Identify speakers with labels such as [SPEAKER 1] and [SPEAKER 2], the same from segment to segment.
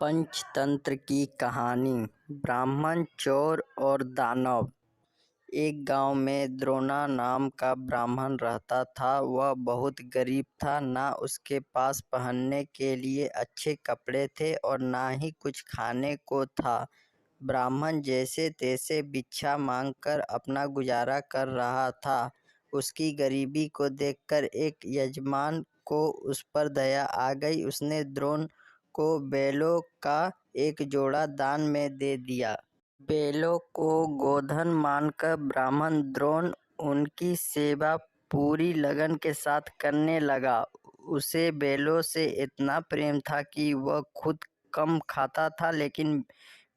[SPEAKER 1] पंचतंत्र की कहानी। ब्राह्मण, चोर और दानव। एक गांव में द्रोणा नाम का ब्राह्मण रहता था। वह बहुत गरीब था। ना उसके पास पहनने के लिए अच्छे कपड़े थे और ना ही कुछ खाने को था। ब्राह्मण जैसे तैसे भिक्षा मांगकर अपना गुजारा कर रहा था। उसकी गरीबी को देखकर एक यजमान को उस पर दया आ गई। उसने द्रोण को बैलों का एक जोड़ा दान में दे दिया। बैलों को गोधन मानकर ब्राह्मण द्रोण उनकी सेवा पूरी लगन के साथ करने लगा। उसे बैलों से इतना प्रेम था कि वह खुद कम खाता था, लेकिन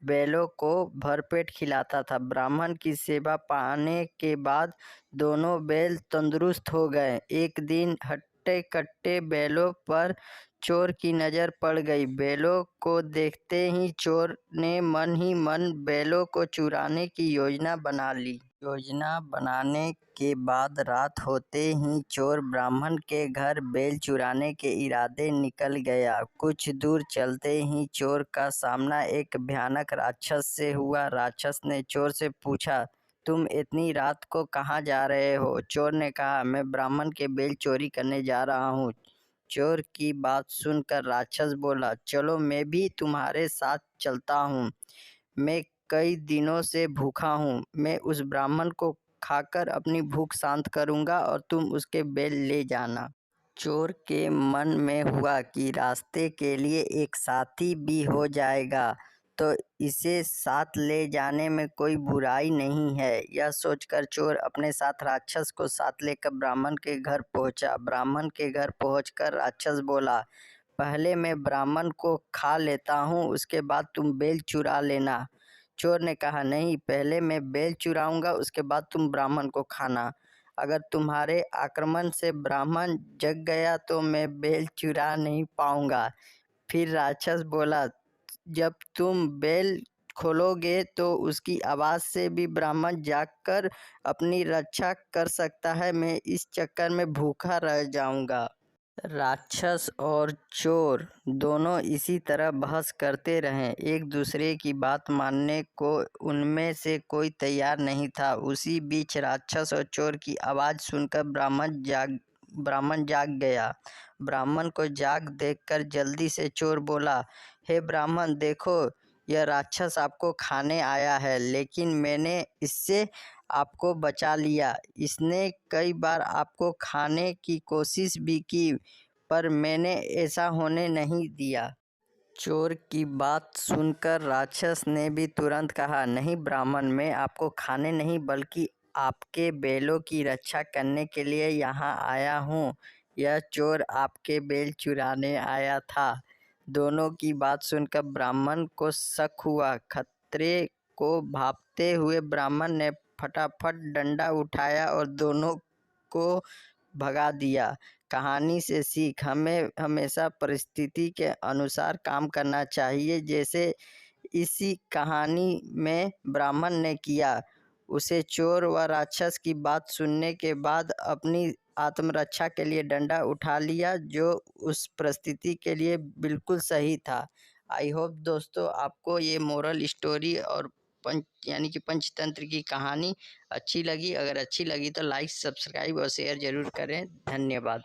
[SPEAKER 1] बैलों को भरपेट खिलाता था। ब्राह्मण की सेवा पाने के बाद दोनों बैल तंदुरुस्त हो गए। एक दिन हट्टे कट्टे बैलों पर चोर की नजर पड़ गई। बैलों को देखते ही चोर ने मन ही मन बैलों को चुराने की योजना बना ली। योजना बनाने के बाद रात होते ही चोर ब्राह्मण के घर बैल चुराने के इरादे निकल गया। कुछ दूर चलते ही चोर का सामना एक भयानक राक्षस से हुआ। राक्षस ने चोर से पूछा, तुम इतनी रात को कहाँ जा रहे हो? चोर ने कहा, मैं ब्राह्मण के बैल चोरी करने जा रहा हूँ। चोर की बात सुनकर राक्षस बोला, चलो मैं भी तुम्हारे साथ चलता हूँ। मैं कई दिनों से भूखा हूँ। मैं उस ब्राह्मण को खाकर अपनी भूख शांत करूँगा और तुम उसके बैल ले जाना। चोर के मन में हुआ कि रास्ते के लिए एक साथी भी हो जाएगा तो इसे साथ ले जाने में कोई बुराई नहीं है। यह सोचकर चोर अपने साथ राक्षस को साथ लेकर ब्राह्मण के घर पहुंचा। ब्राह्मण के घर पहुंचकर राक्षस बोला, पहले मैं ब्राह्मण को खा लेता हूँ, उसके बाद तुम बैल चुरा लेना। चोर ने कहा, नहीं, पहले मैं बैल चुराऊंगा, उसके बाद तुम ब्राह्मण को खाना। अगर तुम्हारे आक्रमण से ब्राह्मण जग गया तो मैं बैल चुरा नहीं पाऊंगा। फिर राक्षस बोला, जब तुम बैल खोलोगे तो उसकी आवाज़ से भी ब्राह्मण जागकर अपनी रक्षा कर सकता है। मैं इस चक्कर में भूखा रह जाऊंगा। राक्षस और चोर दोनों इसी तरह बहस करते रहे। एक दूसरे की बात मानने को उनमें से कोई तैयार नहीं था। उसी बीच राक्षस और चोर की आवाज़ सुनकर ब्राह्मण जाग गया। ब्राह्मण को जाग देखकर जल्दी से चोर बोला, हे ब्राह्मण, देखो, यह राक्षस आपको खाने आया है, लेकिन मैंने इससे आपको बचा लिया। इसने कई बार आपको खाने की कोशिश भी की, पर मैंने ऐसा होने नहीं दिया। चोर की बात सुनकर राक्षस ने भी तुरंत कहा, नहीं ब्राह्मण, मैं आपको खाने नहीं बल्कि आपके बैलों की रक्षा करने के लिए यहाँ आया हूँ। यह चोर आपके बैल चुराने आया था। दोनों की बात सुनकर ब्राह्मण को शक हुआ। खतरे को भांपते हुए ब्राह्मण ने फटाफट डंडा उठाया और दोनों को भगा दिया। कहानी से सीख, हमें हमेशा परिस्थिति के अनुसार काम करना चाहिए। जैसे इसी कहानी में ब्राह्मण ने किया। उसे चोर व राक्षस की बात सुनने के बाद अपनी आत्मरक्षा के लिए डंडा उठा लिया, जो उस परिस्थिति के लिए बिल्कुल सही था। आई होप दोस्तों आपको ये मोरल स्टोरी और यानी कि पंचतंत्र की कहानी अच्छी लगी। अगर अच्छी लगी तो लाइक, सब्सक्राइब और शेयर ज़रूर करें। धन्यवाद।